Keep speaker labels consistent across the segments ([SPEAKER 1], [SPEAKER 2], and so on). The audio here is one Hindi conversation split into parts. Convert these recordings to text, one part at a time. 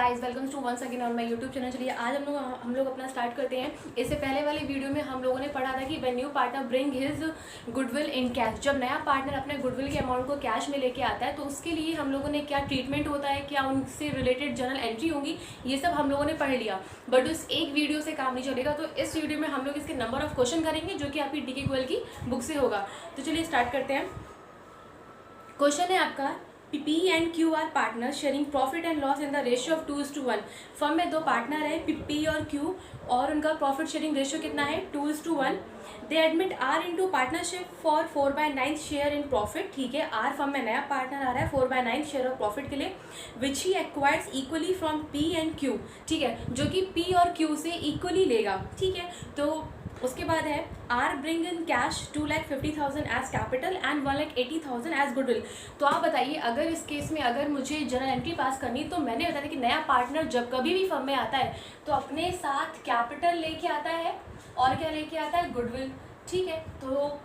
[SPEAKER 1] Guys, welcome to once again on my YouTube channel. चलिए आज हम लोग अपना स्टार्ट करते हैं। इससे पहले वाली वीडियो में हम लोगों ने पढ़ा था कि when new partner bring his goodwill in cash, जब नया पार्टनर अपने गुडविल के अमाउंट को कैश में लेके आता है तो उसके लिए हम लोगों ने क्या ट्रीटमेंट होता है, क्या उनसे रिलेटेड जर्नल एंट्री होंगी, ये सब हम लोगों ने पढ़ लिया। बट उस एक वीडियो से काम नहीं चलेगा, तो इस वीडियो में हम लोग इसके नंबर ऑफ क्वेश्चन करेंगे जो कि आपकी DK गोयल की बुक से होगा। तो चलिए स्टार्ट करते हैं। क्वेश्चन है आपका, P and Q are partner sharing profit and loss in the ratio of 2:1। Firm में दो पार्टनर है P और Q, और उनका प्रॉफिट शेयरिंग रेशियो कितना है 2:1। दे admit R into partnership for 4/9 share in profit. ठीक है, R फर्म में नया पार्टनर आ रहा है 4/9 शेयर ऑफ प्रॉफिट के लिए, which he acquires equally from P and Q। ठीक है, जो कि P और Q से इक्वली लेगा। ठीक है, तो उसके बाद है R bring in cash 2,50,000 as capital and 1,80,000 as goodwill. तो आप बताइए, अगर इस केस में अगर मुझे जर्नल एंट्री पास करनी, तो मैंने बताया कि नया पार्टनर जब कभी भी फर्म में आता है तो अपने साथ कैपिटल लेके आता है और क्या लेके आता है, गुडविल। ठीक है, तो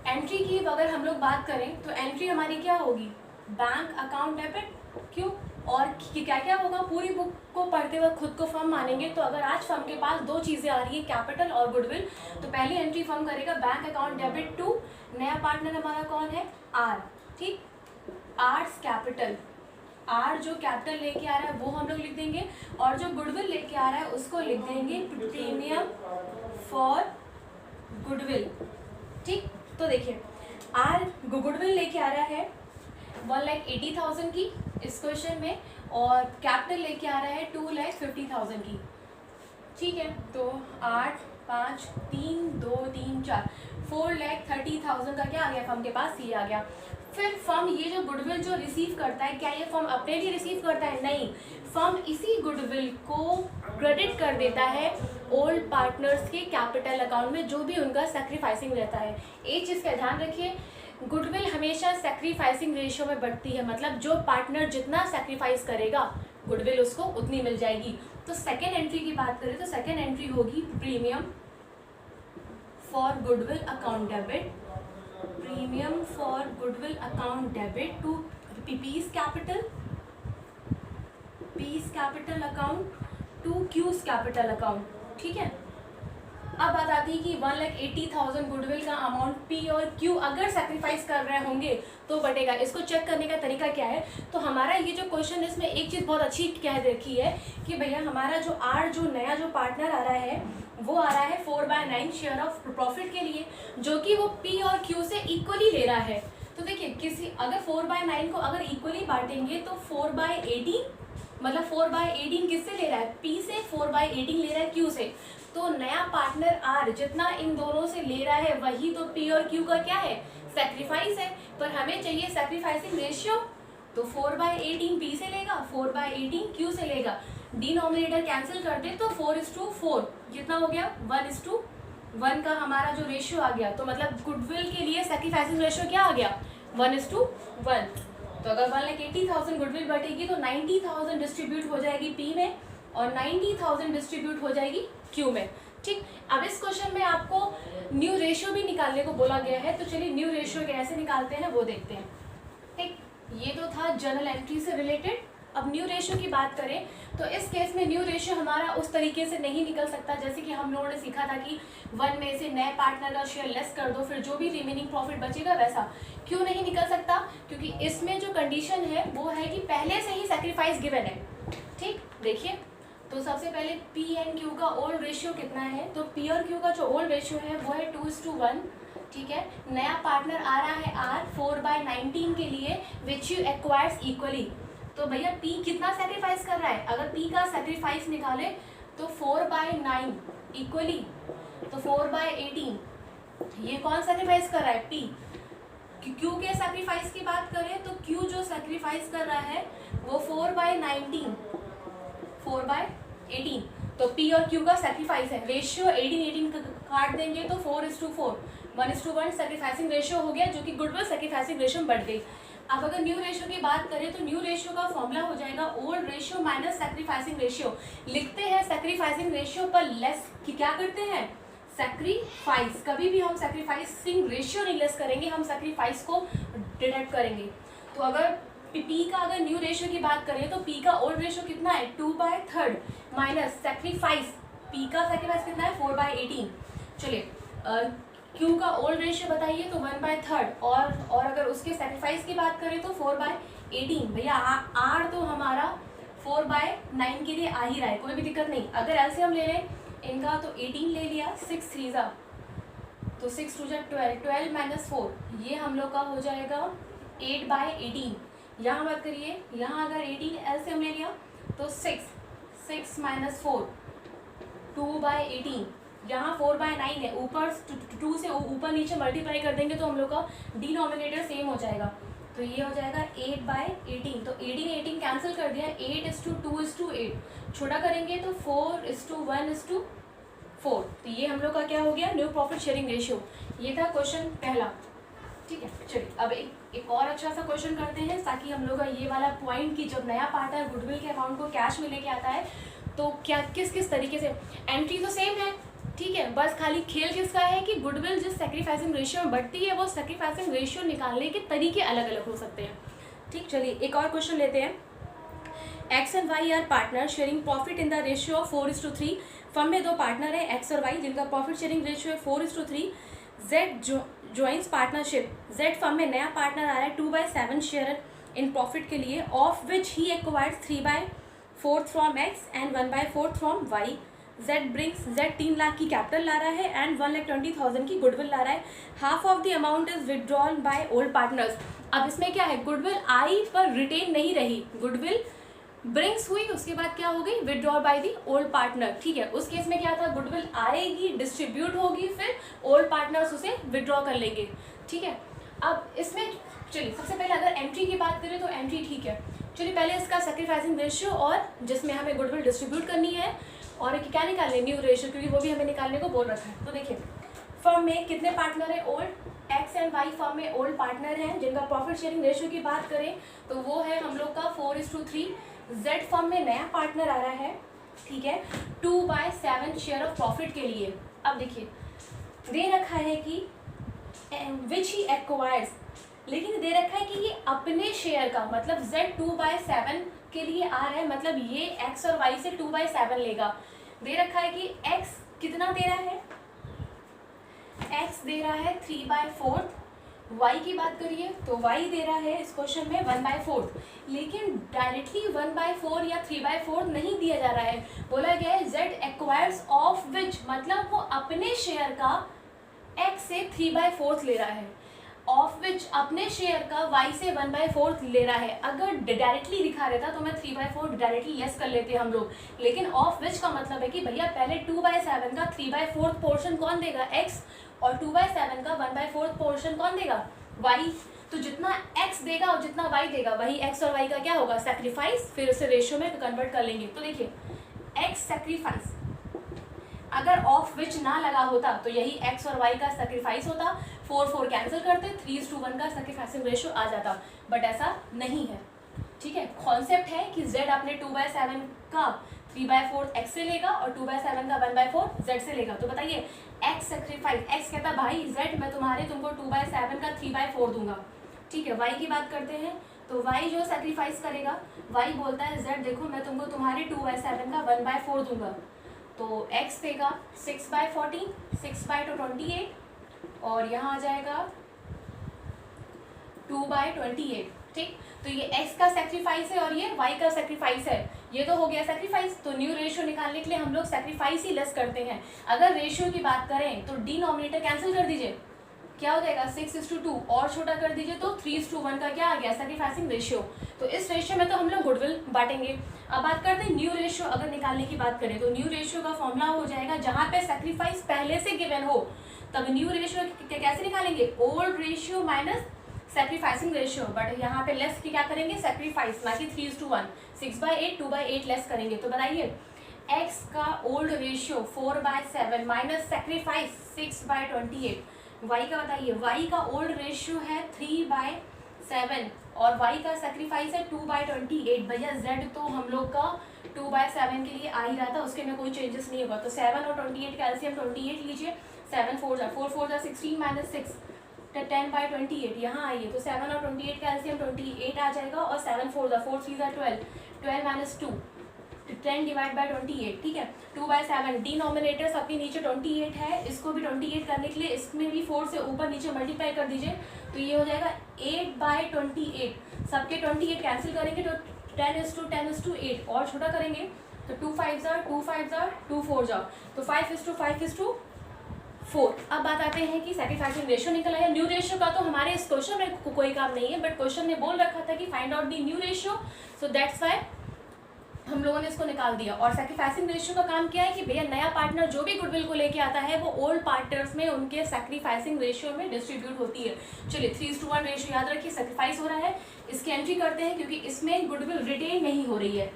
[SPEAKER 1] एंट्री की अगर हम लोग बात करें तो एंट्री हमारी क्या होगी, बैंक अकाउंट डेबिट क्यों, और क्या क्या होगा, पूरी बुक को पढ़ते वक्त खुद को फर्म मानेंगे। तो अगर आज फर्म के पास दो चीज़ें आ रही है, कैपिटल और गुडविल, तो पहली एंट्री फर्म करेगा बैंक अकाउंट डेबिट टू नया पार्टनर हमारा कौन है, आर। ठीक, आर्स कैपिटल, आर जो कैपिटल लेके आ रहा है वो हम लोग लिख देंगे, और जो गुडविल लेके आ रहा है उसको लिख देंगे प्रीमियम फॉर गुडविल। ठीक, तो देखिए आर गुडविल लेके आ रहा है 1,80,000 की इस क्वेश्चन में, और कैपिटल लेके आ रहा है 2,50,000 की। ठीक है, तो 8, 5, 3, 2, 3, 4 4,30,000 का क्या आ गया फर्म के पास, ये आ गया। फिर फर्म ये जो गुडविल जो रिसीव करता है, क्या ये फर्म अपने लिए रिसीव करता है, नहीं, फर्म इसी गुडविल को क्रेडिट कर देता है ओल्ड पार्टनर्स के कैपिटल अकाउंट में, जो भी उनका सैक्रिफाइसिंग रहता है। एक चीज़ का ध्यान रखिए, गुडविल हमेशा सैक्रिफाइसिंग रेशियो में बढ़ती है, मतलब जो पार्टनर जितना सैक्रिफाइस करेगा गुडविल उसको उतनी मिल जाएगी। तो सेकेंड एंट्री की बात करें तो सेकेंड एंट्री होगी premium for goodwill account debit, premium for goodwill account debit to P's capital account to Q's capital account. ठीक है, अब बात आती है कि 1,80,000 गुडविल का अमाउंट P और Q अगर सैक्रिफाइस कर रहे होंगे तो बटेगा। इसको चेक करने का तरीका क्या है, तो हमारा ये जो क्वेश्चन है इसमें एक चीज़ बहुत अच्छी कह रखी है कि भैया हमारा जो R जो नया जो पार्टनर आ रहा है वो आ रहा है 4/9 शेयर ऑफ प्रॉफिट के लिए, जो कि वो P और Q से इक्वली ले रहा है। तो देखिए, किसी अगर 4/9 को अगर इक्वली बांटेंगे तो 4/18, मतलब 4/18 किससे ले रहा है, P से, 4/18 ले रहा है Q से। तो नया पार्टनर R जितना इन दोनों से ले रहा है वही तो P और Q का क्या है, सैक्रिफाइस है। पर हमें चाहिए सैक्रिफाइसिंग रेशियो, तो 4/18 P से लेगा, 4/18 Q से लेगा। डिनोमिनेटर कैंसिल कर दे तो 4:4 कितना हो गया, 1:1 का हमारा जो रेशियो आ गया। तो मतलब गुडविल के लिए सैक्रिफाइसिंग रेशियो क्या आ गया, 1:1। तो अगर 1,80,000 गुडविल बटेगी तो 90,000 डिस्ट्रीब्यूट हो जाएगी P में और 90,000 डिस्ट्रीब्यूट हो जाएगी Q में। ठीक, अब इस क्वेश्चन में आपको न्यू रेशियो भी निकालने को बोला गया है, तो चलिए न्यू रेशियो कैसे निकालते हैं वो देखते हैं। ठीक, ये तो था जनरल एंट्री से रिलेटेड। अब न्यू रेशियो की बात करें तो इस केस में न्यू रेशियो हमारा उस तरीके से नहीं निकल सकता जैसे कि हम लोगों ने सीखा था कि 1 में से नए पार्टनर का शेयर लेस कर दो, फिर जो भी रिमेनिंग प्रॉफिट बचेगा वैसा। क्यों नहीं निकल सकता, क्योंकि इसमें जो कंडीशन है वो है कि पहले से ही सैक्रिफाइस गिवन है। ठीक, देखिए, तो सबसे पहले P एंड Q का ओल्ड रेशियो कितना है, तो P और Q का जो ओल्ड रेशियो है वो है 2:1। ठीक है, नया पार्टनर आ रहा है R 4/19 के लिए, विच यू एक्वायर्स इक्वली। तो भैया P कितना सेक्रीफाइस कर रहा है, अगर P का सेक्रीफाइस निकाले तो 4/9 इक्वली, तो 4/18 ये कौन सेक्रीफाइस कर रहा है, P। Q के सेक्रीफाइस की बात करें तो Q जो सेक्रीफाइस कर रहा है वो 4/18, तो P और Q का सेक्रीफाइस है। रेशियो 18 काट देंगे तो 4:4, 1:1 सेक्रीफाइसिंग रेशियो हो गया, जो कि गुडविल सेक्रीफाइसिंग रेशियो बढ़ गई। अब अगर न्यू रेशियो की बात करें तो न्यू रेशियो का फॉर्मूला हो जाएगा old ratio minus sacrificing ratio. लिखते हैं सैक्रिफाइसिंग रेशियो पर लेस कि क्या करते हैं, सैक्रिफाइस। कभी भी हम सैक्रिफाइसिंग रेशियो नहीं लेस करेंगे, हम सैक्रिफाइस को डिडक्ट करेंगे। तो अगर पी का अगर न्यू रेशियो की बात करें तो पी का ओल्ड रेशियो कितना है 2/3 माइनस सेक्रीफाइस, पी का सेक्रीफाइस कितना है 4/18। चलिए क्यू का ओल्ड रेशियो बताइए तो 1/3 और अगर उसके सेक्रीफाइस की बात करें तो 4/18। भैया आर तो हमारा 4/9 के लिए आ ही रहा है, कोई भी दिक्कत नहीं। अगर एलसीएम ले लें इनका तो 18 ले लिया, 6 3 जा तो 6 2 जा 12, 12 माइनस 4 ये हम लोग का हो जाएगा 8/18। यहाँ बात करिए, यहाँ अगर 18 एलसीएम ले लिया तो 6 माइनस 4 2/18, यहाँ 4/9 है, ऊपर 2 से ऊपर नीचे मल्टीप्लाई कर देंगे तो हम लोग का डिनोमिनेटर सेम हो जाएगा, तो ये हो जाएगा 8/18। तो 18 कैंसिल कर दिया, 8:2:8, छोटा करेंगे तो 4:1:4। तो ये हम लोग का क्या हो गया न्यू प्रॉफिट शेयरिंग रेशियो। ये था क्वेश्चन पहला, ठीक है। चलिए अब एक और अच्छा सा क्वेश्चन करते हैं ताकि हम लोग का ये वाला पॉइंट कि जब नया पार्टनर गुडविल के अमाउंट को कैश में लेके आता है तो क्या किस तरीके से, एंट्री तो सेम है, ठीक है, बस खाली खेल किसका है कि गुडविल जिस सेक्रीफाइसिंग रेशियो में बढ़ती है वो सेक्रीफाइसिंग रेशियो निकालने के तरीके अलग अलग हो सकते हैं, ठीक। चलिए एक और क्वेश्चन लेते हैं। X and Y are partner sharing profit in the ratio of 4:3। Firm में दो पार्टनर है एक्स और वाई जिनका प्रॉफिट शेयरिंग रेशियो है 4:3। Z joins partnership, Z firm में नया पार्टनर आ रहा है 2/7 शेयर इन प्रॉफिट के लिए, of which he acquired 3/4 from X and 1/4 from Y. Z brings, Z 3 lakh की कैपिटल ला रहा है एंड 1,20,000 की गुडविल ला रहा है। Half of the amount is withdrawn by old partners. अब इसमें क्या है, गुडविल आई पर रिटेन नहीं रही, गुडविल ब्रिंग्स हुई, उसके बाद क्या हो गई withdraw by the old partner, ठीक है। उस केस में क्या था, गुडविल आएगी, डिस्ट्रीब्यूट होगी, फिर ओल्ड पार्टनर्स उसे विदड्रॉ कर लेंगे, ठीक है। अब इसमें चलिए सबसे पहले अगर एंट्री की बात करें तो एंट्री ठीक है। चलिए पहले इसका सेक्रीफाइसिंग रेशियो और जिसमें हमें गुडविल डिस्ट्रीब्यूट करनी है और क्या निकालने न्यू रेशियो, क्योंकि वो भी हमें निकालने को बोल रखा है। तो देखिए फर्म में कितने पार्टनर है, old, X and Y firm में ओल्ड पार्टनर हैं जिनका प्रॉफिट शेयरिंग रेशियो की बात करें तो वो है हम लोग का 4:3। जेड फर्म में नया पार्टनर आ रहा है, ठीक है, 2/7 शेयर ऑफ प्रॉफिट के लिए। अब देखिए दे रखा है कि विच ही एक्वायर्स, लेकिन दे रखा है कि ये अपने शेयर का, मतलब जेड 2/7 के लिए आ रहा है, मतलब ये एक्स और वाई से 2/7 लेगा। दे रखा है कि एक्स कितना दे रहा है, एक्स दे रहा है 3/4, वाई की बात करिए तो वाई दे रहा है इस क्वेश्चन में 1/4, लेकिन डायरेक्टली 1/4 या 3/4 नहीं दिया जा रहा है, बोला गया है जेड एक्वायर्स ऑफ विच, मतलब वो अपने शेयर का एक्स से 3/4 ले रहा है, ऑफ विच अपने शेयर का वाई से 1/4 ले रहा है। अगर डायरेक्टली दिखा रहता तो मैं 3/4 डायरेक्टली लेस कर लेते हम लोग, लेकिन ऑफ विच का मतलब है कि भैया पहले 2/7 का 3/4 पोर्शन कौन देगा, एक्स, और 2/7 का 1/4 पोर्शन कौन देगा, वाई। तो जितना एक्स देगा और जितना वाई देगा वही एक्स और वाई का क्या होगा, सेक्रीफाइस, फिर उसे रेशियो में कन्वर्ट कर लेंगे। तो देखिए एक्स सेक्रीफाइस अगर ऑफ विच ना लगा होता तो यही एक्स और वाई का सेक्रीफाइस होता, 4 कैंसिल करते, 3:1 का सेक्रीफाइसिंग रेशियो आ जाता, बट ऐसा नहीं है, ठीक है। कॉन्सेप्ट है कि जेड अपने 2/7 का 3/4 एक्स से लेगा और 2/7 का 1/4 जेड से लेगा। तो बताइए एक्स सेक्रीफाइस, एक्स कहता भाई जेड मैं तुमको 2/7 का 3/4 दूंगा, ठीक है। वाई की बात करते हैं तो वाई जो सेक्रीफाइस करेगा, वाई बोलता है जेड देखो मैं तुमको तुम्हारे 2/7 का 1/4 दूंगा, तो एक्स देगा 6/14, 6/2 28, और यहाँ आ जाएगा 2/28, ठीक। तो ये x का सेक्रीफाइस है और ये y का सेक्रीफाइस है, ये तो हो गया सेक्रीफाइस। तो न्यू रेशियो निकालने के लिए हम लोग सेक्रीफाइस ही लेस करते हैं। अगर रेशियो की बात करें तो डिनोमिनेटर कैंसिल कर दीजिए, क्या हो जाएगा 6:2, और छोटा कर दीजिए तो 3:1 का क्या आ गया, सेक्रीफाइसिंग रेशियो। तो इस रेशियो में तो हम लोग गुडविल बांटेंगे। अब बात करते हैं न्यू रेशियो, अगर निकालने की बात करें तो न्यू रेशियो का फॉर्मूला हो जाएगा जहाँ पे सेक्रीफाइस पहले से गिवन हो, तब न्यू रेशियो कैसे निकालेंगे, old ratio minus sacrificing ratio, but यहाँ पे लेस की क्या करेंगे, सेक्रीफाइस, ना कि 3:1, 6/8 2/8 लेस करेंगे। तो बताइए x का old ratio 4/7 minus sacrifice 6/28, y का बताइए, y का ओल्ड रेशियो है 3/7 और y का सेक्रीफाइस है 2/28। भैया z तो हम लोग का 2/7 के लिए आ ही रहा था, उसके में कोई चेंजेस नहीं होगा। तो 7 और 28 का एलसीएम 28 लीजिए, 7 4 जा 4 4 जा 16 माइनस 6 10/28 यहाँ आइए, तो 7 और 28 का एलसीएम 28 आ जाएगा, और 7 4 4 3 12, 12 माइनस 2, 10 डिवाइड बाई 28, ठीक है। 2/7, डिनोमिनेटर सबके नीचे 28 है, इसको भी 28 करने के लिए इसमें भी 4 से ऊपर नीचे मल्टीप्लाई कर दीजिए, तो ये हो जाएगा 8/28, सबके 28 कैंसिल करेंगे तो 10:10:8, और छोटा करेंगे तो 2 5 जार 2 5 जार 2 4 जार, तो 5:5:4। अब बात आते हैं कि सैक्रिफाइसिंग रेशियो निकल आया। न्यू रेशियो का तो हमारे इस क्वेश्चन में कोई काम नहीं है, बट क्वेश्चन ने बोल रखा था कि find out the new ratio, so that's why हम लोगों ने इसको निकाल दिया। और सैक्रिफाइसिंग रेशियो का काम क्या है कि भैया नया पार्टनर जो भी गुडविल को लेके आता है वो ओल्ड पार्टनर्स में उनके सैक्रिफाइसिंग रेशियो में डिस्ट्रीब्यूट होती है। चलिए 3:1 रेशियो याद रखिए, सैक्रिफाइस हो रहा है, इसकी एंट्री करते हैं क्योंकि इसमें गुडविल रिटेन नहीं हो रही है,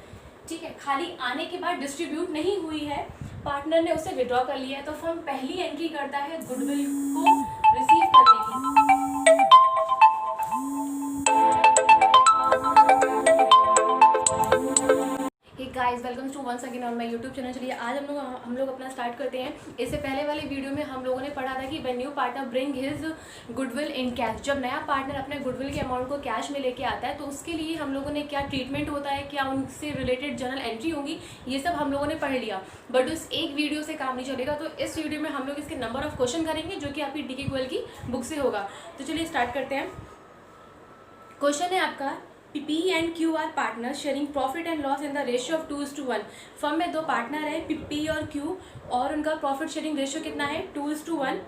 [SPEAKER 1] ठीक है, खाली आने के बाद डिस्ट्रीब्यूट नहीं हुई है, पार्टनर ने उसे विड्रॉ कर लिया है, तो फर्म पहली एंट्री करता है गुडविल को रिसीव करने की। Guys welcome to once again on my YouTube channel. चलिए आज हम लोग अपना स्टार्ट करते हैं। इससे पहले वाली वीडियो में हम लोगों ने पढ़ा था कि when new partner bring his goodwill in cash, जब नया पार्टनर अपने गुडविल के अमाउंट को कैश में लेके आता है तो उसके लिए हम लोगों ने क्या ट्रीटमेंट होता है, क्या उनसे रिलेटेड जर्नल एंट्री होंगी, ये सब हम लोगों ने पढ़ लिया। बट उस एक वीडियो से काम नहीं चलेगा, तो इस वीडियो में हम लोग इसके नंबर ऑफ क्वेश्चन करेंगे जो कि आपकी DK गोयल की बुक से होगा। तो चलिए स्टार्ट करते हैं। क्वेश्चन है आपका, P and Q are partner sharing profit and loss in the ratio of 2:1। Firm में दो पार्टनर है P और Q, और उनका प्रॉफिट शेयरिंग रेशियो कितना है 2:1।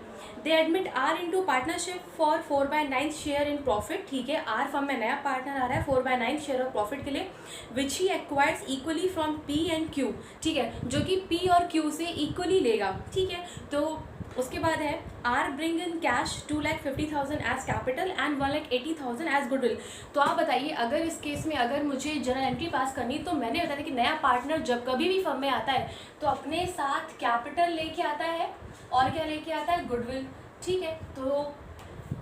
[SPEAKER 1] दे admit R into partnership for 4/9 share in profit, ठीक है। R फर्म में नया पार्टनर आ रहा है 4/9 शेयर ऑफ प्रॉफिट के लिए, which he acquires equally from P and Q, ठीक है, जो कि P और Q से इक्वली लेगा, ठीक है। तो उसके बाद है R bring in cash 2,50,000 as capital and 1,80,000 as goodwill. तो आप बताइए, अगर इस केस में अगर मुझे जर्नल एंट्री पास करनी, तो मैंने बताया था कि नया पार्टनर जब कभी भी फर्म में आता है तो अपने साथ कैपिटल लेके आता है और क्या लेके आता है, गुडविल, ठीक है। तो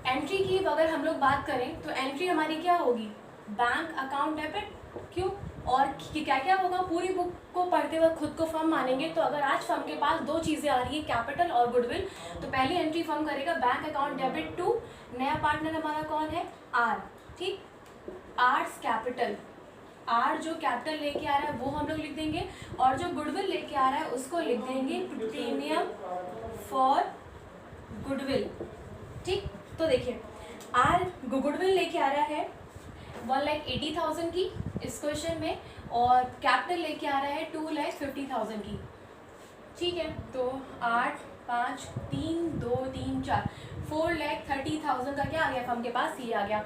[SPEAKER 1] एंट्री की अगर हम लोग बात करें तो एंट्री हमारी क्या होगी, बैंक अकाउंट डेबिट, क्यों, और क्या क्या होगा, पूरी बुक को पढ़ते वक्त खुद को फर्म मानेंगे। तो अगर आज फर्म के पास दो चीज़ें आ रही है, कैपिटल और गुडविल, तो पहली एंट्री फर्म करेगा बैंक अकाउंट डेबिट टू नया पार्टनर हमारा कौन है, R, ठीक, आर्स कैपिटल, R जो कैपिटल लेके आ रहा है वो हम लोग लिख देंगे, और जो गुडविल लेके आ रहा है उसको लिख देंगे प्रीमियम फॉर गुडविल, ठीक। तो देखिए R गुडविल लेके आ रहा है 1,80,000 की इस क्वेश्चन में, और कैपिटल लेके आ रहा है 2,50,000 की, ठीक है। तो 8 5 3 2 3 4 4,30,000 का क्या आ गया फर्म के पास, ये आ गया।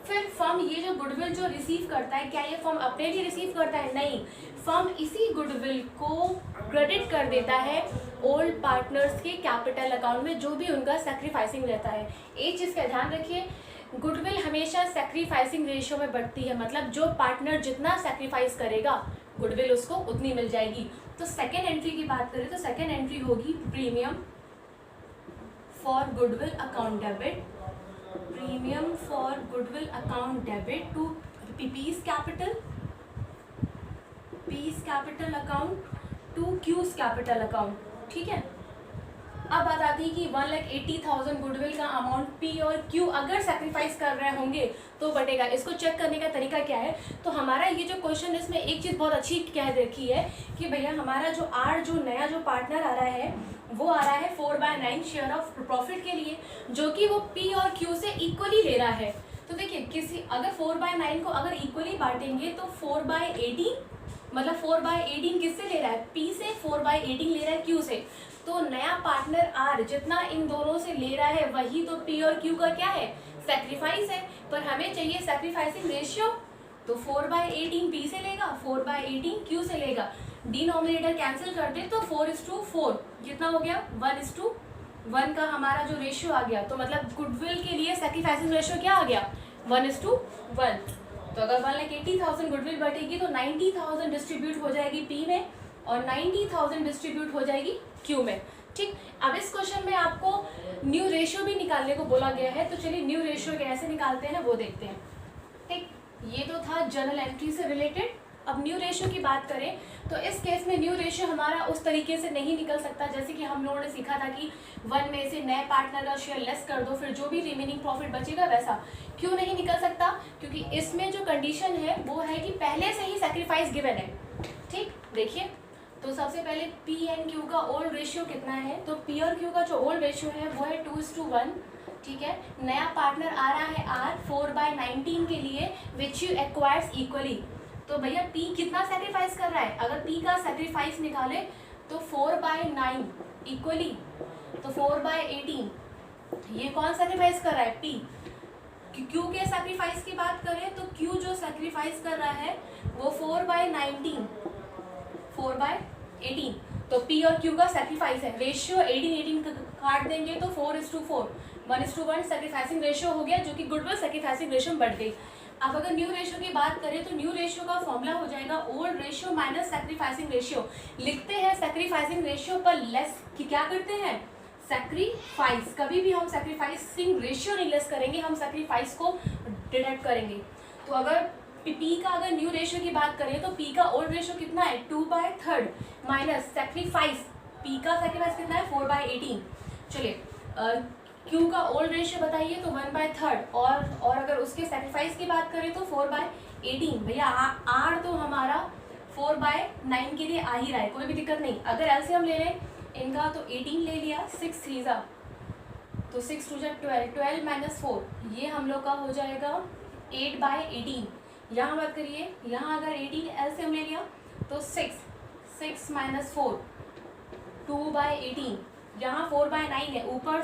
[SPEAKER 1] फिर फर्म ये जो गुडविल जो रिसीव करता है, क्या ये फर्म अपने लिए रिसीव करता है, नहीं, फर्म इसी गुडविल को क्रेडिट कर देता है ओल्ड पार्टनर्स के कैपिटल अकाउंट में, जो भी उनका सैक्रिफाइसिंग रहता है। एक चीज़ का ध्यान रखिए, गुडविल हमेशा सैक्रिफाइसिंग रेशियो में बढ़ती है, मतलब जो पार्टनर जितना सैक्रिफाइस करेगा गुडविल उसको उतनी मिल जाएगी। तो सेकेंड एंट्री की बात करें तो सेकेंड एंट्री होगी premium for goodwill account debit, premium for goodwill account debit to P's capital account to Q's capital account, ठीक है। अब बात आती है कि 1,80,000 गुडविल का अमाउंट P और Q अगर सैक्रिफाइस कर रहे होंगे तो बटेगा। इसको चेक करने का तरीका क्या है, तो हमारा ये जो क्वेश्चन है इसमें एक चीज़ बहुत अच्छी कह रखी है कि भैया हमारा जो R जो नया जो पार्टनर आ रहा है वो आ रहा है 4/9 शेयर ऑफ प्रॉफिट के लिए, जो कि वो P और Q से इक्वली ले रहा है। तो देखिए किसी अगर 4/9 को अगर इक्वली बांटेंगे तो 4/18, मतलब 4/18 किससे ले रहा है, P से, 4/18 ले रहा है Q से। तो नया पार्टनर R जितना इन दोनों से ले रहा है वही तो P और Q का क्या है, सैक्रिफाइस है। पर हमें चाहिए सैक्रिफाइसिंग रेशियो, तो 4/18 P से लेगा, 4/18 Q से लेगा, डिनोमिनेटर कैंसिल कर दे तो 4:4 कितना हो गया, 1:1 का हमारा जो रेशियो आ गया। तो मतलब गुडविल के लिए सैक्रिफाइसिंग रेशियो क्या आ गया, 1:1। तो अगर 1,80,000 गुडविल बटेगी तो 90,000 डिस्ट्रीब्यूट हो जाएगी P में और 90,000 डिस्ट्रीब्यूट हो जाएगी Q में, ठीक। अब इस क्वेश्चन में आपको न्यू रेशियो भी निकालने को बोला गया है, तो चलिए न्यू रेशियो कैसे निकालते हैं वो देखते हैं, ठीक। ये तो था जर्नल एंट्री से रिलेटेड। अब न्यू रेशियो की बात करें तो इस केस में न्यू रेशियो हमारा उस तरीके से नहीं निकल सकता जैसे कि हम लोगों ने सीखा था कि 1 में से नए पार्टनर का शेयर लेस कर दो, फिर जो भी रिमेनिंग प्रॉफिट बचेगा वैसा। क्यों नहीं निकल सकता? क्योंकि इसमें जो कंडीशन है वो है कि पहले से ही सेक्रीफाइस गिवन है। ठीक, देखिए तो सबसे पहले पी एंड क्यू का ओल्ड रेशियो कितना है, तो पी और क्यू का जो ओल्ड रेशियो है वो है 2:1। ठीक है, नया पार्टनर आ रहा है आर 4/19 के लिए विच यू एक्वायर्स इक्वली। तो भैया पी कितना सेक्रीफाइस कर रहा है, अगर पी का सेक्रीफाइस निकाले तो 4/9 इक्वली, तो 4/18 ये कौन सेक्रीफाइस कर रहा है, पी। क्यू के सेक्रीफाइस की बात करें तो क्यू जो सेक्रीफाइस कर रहा है वो 4/19 4/18, तो पी और क्यू का सेक्रीफाइस है। रेशियो 18 काट देंगे तो 4:4 1:1 सेक्रीफाइसिंग रेशियो हो गया, जो कि गुडविल सेक्रीफाइसिंग रेशियो बढ़ गई। अब अगर न्यू रेशियो की बात करें तो न्यू रेशियो का फॉर्मूला हो जाएगा old ratio minus sacrificing ratio. लिखते हैं सेक्रीफाइसिंग रेशियो पर लेस कि क्या करते हैं, सेक्रीफाइस। कभी भी हम सेक्रीफाइसिंग रेशियो नहीं लेस करेंगे, हम सेक्रीफाइस को डिडक्ट करेंगे। तो अगर पी का अगर न्यू रेशियो की बात करें तो पी का ओल्ड रेशियो कितना है 2/3 माइनस सेक्रीफाइस, पी का सेक्रीफाइस कितना है 4/18। चलिए क्यू का ओल्ड रेशियो बताइए तो 1/3 और अगर उसके सेक्रीफाइस की बात करें तो 4/18। भैया आर तो हमारा 4/9 के लिए आ ही रहा है, कोई भी दिक्कत नहीं। अगर एलसीएम ले लें इनका तो 18 ले लिया, 6 3 जा तो 6 2 12, 12 माइनस 4 ये हम लोग का हो जाएगा 8/18। यहाँ बात करिए, यहाँ अगर 18 एलसीएम ले लिया तो 6 माइनस 4 2/18, यहाँ 4/9 है, ऊपर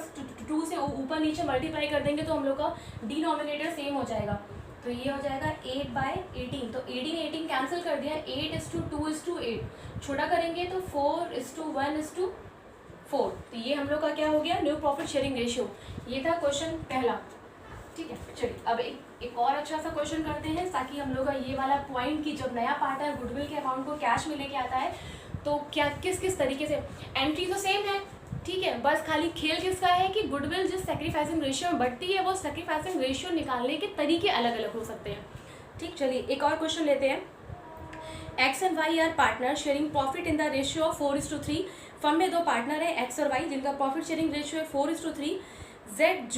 [SPEAKER 1] 2 से ऊपर नीचे मल्टीप्लाई कर देंगे तो हम लोग का डिनोमिनेटर सेम हो जाएगा, तो ये हो जाएगा 8/18। तो 18 कैंसिल कर दिया, 8:2:8, छोटा करेंगे तो 4:1:4, तो ये हम लोग का क्या हो गया, न्यू प्रॉफिट शेयरिंग रेशियो। ये था क्वेश्चन पहला। ठीक है, चलिए अब एक और अच्छा सा क्वेश्चन करते हैं ताकि हम लोग का ये वाला पॉइंट कि जब नया पार्टनर गुडविल के अकाउंट को कैश में लेके आता है तो क्या किस तरीके से, एंट्री तो सेम है, ठीक है, बस खाली खेल किसका है कि गुडविल जिस सेक्रीफाइसिंग रेशियो में बढ़ती है वो सेक्रीफाइसिंग रेशियो निकालने के तरीके अलग अलग हो सकते हैं। ठीक, चलिए एक और क्वेश्चन लेते हैं। X and Y are partner sharing profit in the ratio of 4:3। Firm में दो पार्टनर है एक्स और वाई जिनका प्रॉफिट शेयरिंग रेशियो है 4:3। Z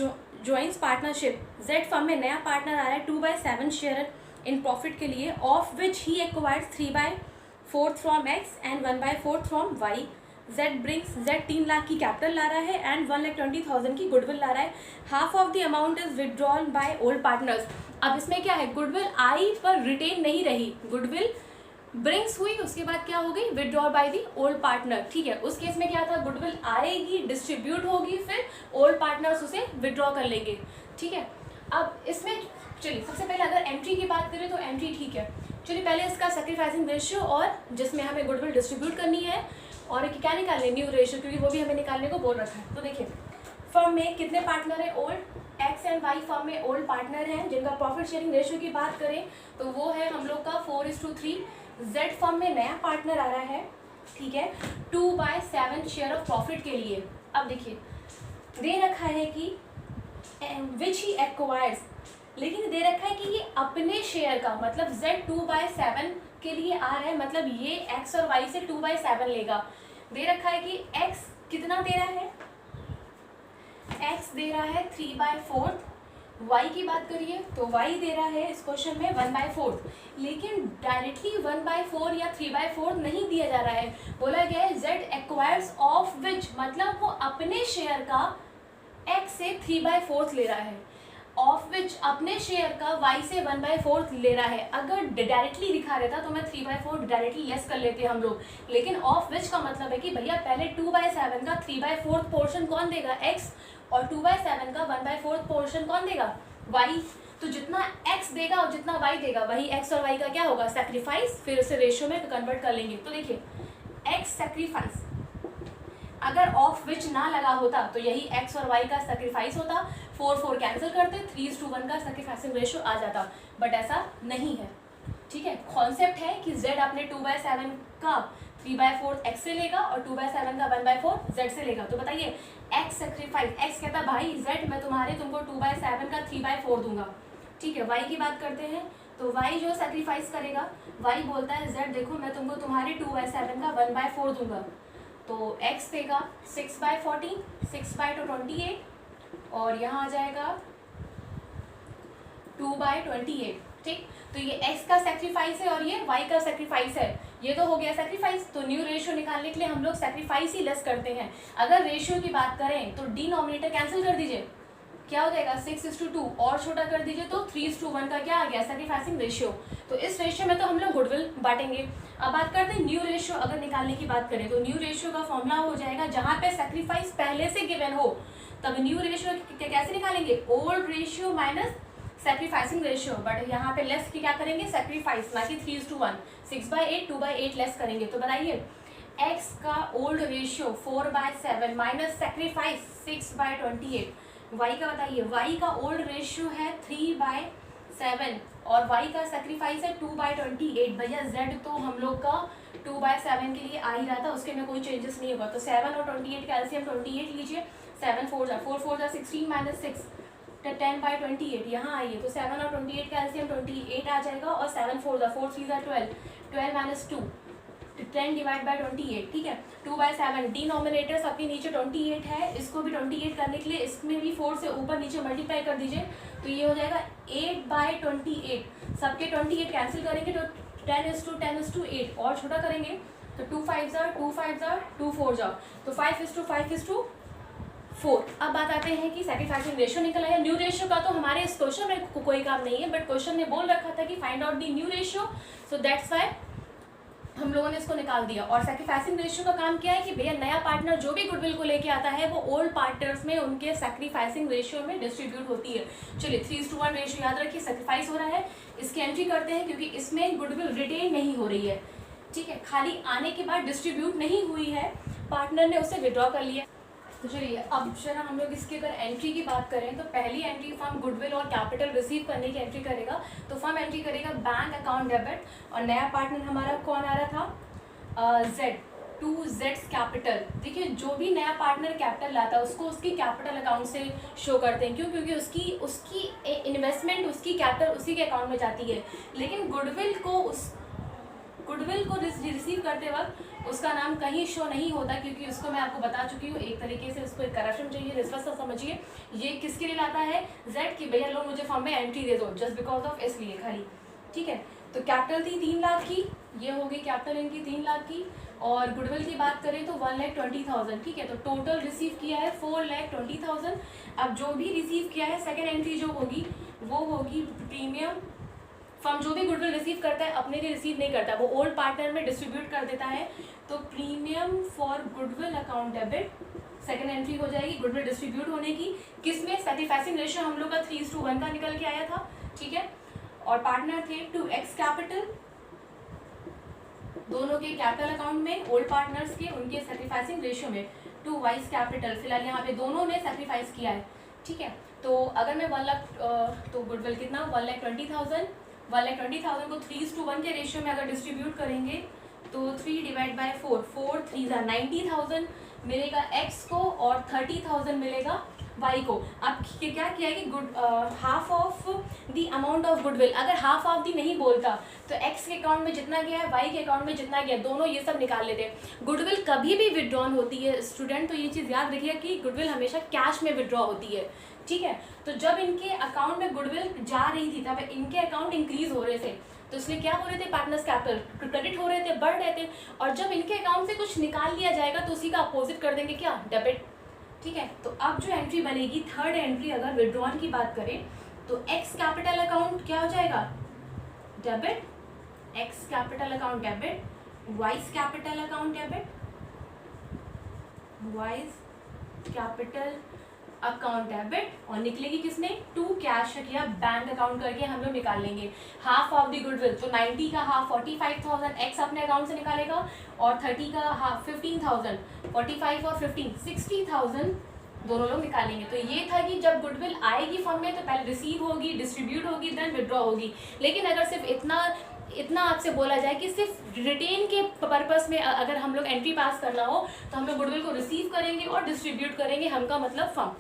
[SPEAKER 1] joins partnership, Z firm में नया पार्टनर आ रहा है 2/7 शेयर इन प्रॉफिट के लिए, of which he acquires 3/4 from X and 1/4 from Y. Z brings, Z 3 lakh की कैपिटल ला रहा है एंड 1,20,000 की गुडविल ला रहा है। Half of the amount is withdrawn by old partners. अब इसमें क्या है, गुडविल आई पर रिटेन नहीं रही, गुडविल ब्रिंग्स हुई, उसके बाद क्या हो गई, withdraw by the old partner. ठीक है, उस केस में क्या था, गुडविल आएगी, डिस्ट्रीब्यूट होगी, फिर ओल्ड पार्टनर्स उसे विदड्रॉ कर लेंगे। ठीक है, अब इसमें चलिए सबसे पहले अगर एंट्री की बात करें तो एंट्री ठीक है। चलिए पहले इसका सेक्रीफाइसिंग रेशियो और जिसमें हमें गुडविल डिस्ट्रीब्यूट करनी है और क्या निकालने, न्यू रेशियो, क्योंकि वो भी हमें निकालने को बोल रखा है। तो देखिए फर्म में कितने पार्टनर है, old, X and Y firm में ओल्ड पार्टनर हैं जिनका प्रॉफिट शेयरिंग रेशियो की बात करें तो वो है हम लोग का 4:3। जेड फर्म में नया पार्टनर आ रहा है, ठीक है, 2/7 शेयर ऑफ प्रॉफिट के लिए। अब देखिए दे रखा है कि विच ही एक्वायर्स, लेकिन दे रखा है कि ये अपने शेयर का, मतलब जेड 2/7 के लिए आ रहा है, मतलब ये एक्स और वाई से 2/7 लेगा। दे रखा है कि एक्स कितना दे रहा है, एक्स दे रहा है 3/4, वाई की बात करिए तो वाई दे रहा है इस क्वेश्चन में 1/4, लेकिन डायरेक्टली 1/4 या 3/4 नहीं दिया जा रहा है, बोला गया है जेड एक्वायर्स ऑफ विच, मतलब वो अपने शेयर का एक्स से 3/4 ले रहा है, ऑफ विच अपने शेयर का वाई से 1/4 ले रहा है। अगर डायरेक्टली दिखा रहता तो मैं 3/4 डायरेक्टली लेस कर लेते हम लोग, लेकिन ऑफ विच का मतलब है कि भैया पहले 2/7 का 3/4 पोर्शन कौन देगा, एक्स, और 2/7 का 1/4 पोर्शन कौन देगा, वाई। तो जितना एक्स देगा और जितना वाई देगा वही एक्स और वाई का क्या होगा, सेक्रीफाइस, फिर उसे रेशियो में कन्वर्ट कर लेंगे। तो देखिए एक्स सेक्रीफाइस अगर ऑफ विच ना लगा होता तो यही एक्स और वाई का सेक्रीफाइस होता, 4 कैंसिल करते, 3:1 का सेक्रीफाइसिंग रेशियो आ जाता, बट ऐसा नहीं है। ठीक है, कॉन्सेप्ट है कि जेड अपने 2/7 का 3/4 एक्स से लेगा और 2/7 का 1/4 जेड से लेगा। तो बताइए एक्स सेक्रीफाइस, एक्स कहता भाई जेड मैं तुमको 2/7 का 3/4 दूंगा। ठीक है, वाई की बात करते हैं तो y जो सेक्रीफाइस करेगा, y बोलता है z देखो मैं तुमको तुम्हारे 2/7 का 1/4 दूंगा, तो x देगा 6/14, 6/28 और यहाँ आ जाएगा 2/28। ठीक, तो ये x का सेक्रीफाइस है और ये y का सेक्रीफाइस है, ये तो हो गया सेक्रीफाइस। तो न्यू रेशियो निकालने के लिए हम लोग सेक्रीफाइस ही लेस करते हैं। अगर रेशियो की बात करें तो डिनोमिनेटर कैंसिल कर दीजिए, क्या हो जाएगा 6:2 और छोटा कर दीजिए तो 3:1 का क्या आ गया सेक्रीफाइसिंग रेशियो। तो इस रेशियो में तो हम लोग गुडविल बांटेंगे। अब बात करते हैं न्यू रेशियो। अगर निकालने की बात करें तो न्यू रेशियो का फॉर्मूला हो जाएगा, जहाँ पे सेक्रीफाइस पहले से गिवन हो तब न्यू रेशियो कैसे निकालेंगे, old ratio minus sacrificing ratio. But यहाँ पे लेस की क्या करेंगे सेक्रीफाइस, ना कि 3:1, 6/8 2/8 लेस करेंगे। तो बताइए x का old ratio 4/7 minus sacrifice 6/28, y का बताइए, y का ओल्ड रेशियो है 3/7 और y का सेक्रीफाइस है 2/28। भैया z तो हम लोग का 2/7 के लिए आ ही रहा था, उसके में कोई चेंजेस नहीं होगा। तो 7 और 28 का एलसीएम 28 लीजिए, 7 4 4 16 माइनस 6 10/28 यहाँ आइए, तो 7 और 28 का एलसीएम 28 आ जाएगा और 7 4 3 12 12 माइनस 2 10 डिवाइड बाय 28। ठीक है, 2/7 डिनोमिनेटर सबके नीचे 28 है, इसको भी 28 करने के लिए इसमें भी 4 से ऊपर नीचे मल्टीप्लाई कर दीजिए, तो ये हो जाएगा 8/28। सबके 28 कैंसिल करेंगे तो 10:10:8 और छोटा करेंगे तो 2 5 2 5 2 4 जाओ, तो 5:5:4। अब बात आते हैं कि सेक्रीफाइसिंग रेशियो निकल आया। न्यू रेशियो का तो हमारे इस क्वेश्चन में कोई काम नहीं है, बट क्वेश्चन ने बोल रखा था कि find out the new ratio, so that's why हम लोगों ने इसको निकाल दिया। और सेक्रीफाइसिंग रेशियो का काम क्या है कि भैया नया पार्टनर जो भी गुडविल को लेके आता है वो ओल्ड पार्टनर्स में उनके सेक्रीफाइसिंग रेशियो में डिस्ट्रीब्यूट होती है। चलिए 3:1 रेशियो याद रखिए, सेक्रीफाइस हो रहा है, इसकी एंट्री करते हैं क्योंकि इसमें गुडविल रिटेन नहीं हो रही है। ठीक है, खाली आने के बाद डिस्ट्रीब्यूट नहीं हुई है, पार्टनर ने उसे विड्रॉ कर लिया। तो चलिए अब जरा हम लोग इसकी अगर एंट्री की बात करें तो पहली एंट्री फर्म गुडविल और कैपिटल रिसीव करने की एंट्री करेगा। तो फर्म एंट्री करेगा बैंक अकाउंट डेबिट, और नया पार्टनर हमारा कौन आ रहा था, Z, 2Z कैपिटल। देखिए जो भी नया पार्टनर कैपिटल लाता है उसको उसकी कैपिटल अकाउंट से शो करते हैं, क्यों, क्योंकि उसकी इन्वेस्टमेंट उसकी कैपिटल उसी के अकाउंट में जाती है। लेकिन गुडविल को रिसीव करते वक्त उसका नाम कहीं शो नहीं होता, क्योंकि उसको मैं आपको बता चुकी हूँ, एक तरीके से उसको एक करप्शन चाहिए, रिश्वत सा समझिए। ये किसके लिए लाता है, Z की, भैया लोग मुझे फॉर्म में एंट्री दे दो जस्ट बिकॉज ऑफ इसलिए खाली। ठीक है, तो कैपिटल थी 3 लाख की, ये हो गई कैपिटल इनकी 3 लाख की, और गुडविल की बात करें तो 1,20,000। ठीक है, तो टोटल रिसीव किया है 4,20,000। अब जो भी रिसीव किया है सेकेंड एंट्री जो होगी वो होगी प्रीमियम। फर्म जो भी गुडविल रिसीव करता है अपने लिए रिसीव नहीं करता, वो ओल्ड पार्टनर में डिस्ट्रीब्यूट कर देता है। तो premium for goodwill account debit second entry हो जाएगी गुडविल डिस्ट्रीब्यूट होने की, किसमें, सेक्रीफाइसिंग रेशियो हम लोग का 3:1 का निकल के आया था। ठीक है, और पार्टनर थे 2x कैपिटल, दोनों के कैपिटल अकाउंट में, ओल्ड पार्टनर्स के उनके सेक्रीफाइसिंग रेशियो में 2y कैपिटल, फिलहाल यहाँ पे दोनों ने सेक्रीफाइस किया है। ठीक है, तो अगर मैं 1 लाख, तो गुडविल कितना 1,20,000 को 3:1 के रेशियो में अगर डिस्ट्रीब्यूट करेंगे तो 3 डिवाइड बाय 4, 4 3 90,000 मिलेगा x को और 30,000 मिलेगा y को। अब क्या किया है कि half of the amount of goodwill, अगर हाफ ऑफ दी नहीं बोलता तो x के अकाउंट में जितना गया है y के अकाउंट में जितना गया, दोनों ये सब निकाल लेते हैं। गुडविल कभी भी विड्रॉन होती है स्टूडेंट, तो ये चीज़ याद रखिए कि गुडविल हमेशा कैश में विड्रॉ होती है। ठीक है, तो जब इनके अकाउंट में गुडविल जा रही थी तब इनके अकाउंट इंक्रीज हो रहे थे, तो इसलिए क्या हो रहे थे, पार्टनर्स कैपिटल क्रेडिट हो रहे थे, बढ़ रहे थे। और जब इनके अकाउंट से कुछ निकाल लिया जाएगा तो उसी का अपोजिट कर देंगे, क्या, डेबिट। ठीक है, तो अब जो एंट्री बनेगी थर्ड एंट्री, अगर विड्रॉन की बात करें तो एक्स कैपिटल अकाउंट क्या हो जाएगा, debit, x capital account debit, wise capital account debit, wise capital account debit, और निकलेगी किसने, 2 कैश या बैंक अकाउंट करके हम लोग निकाल लेंगे हाफ ऑफ द गुडविल। तो 90 का हाफ 45,000 एक्स अपने अकाउंट से निकालेगा, और 30 का हाफ 15,000, 45 और 15 60,000 दोनों लोग निकालेंगे। तो ये था कि जब गुडविल आएगी फर्म में तो पहले रिसीव होगी, डिस्ट्रीब्यूट होगी, देन विड्रॉ होगी। लेकिन अगर सिर्फ इतना आपसे बोला जाए कि सिर्फ रिटेन के पर्पस में अगर हम लोग एंट्री पास करना हो तो हम लोग गुडविल को रिसीव करेंगे और डिस्ट्रीब्यूट करेंगे, हम का मतलब फर्म।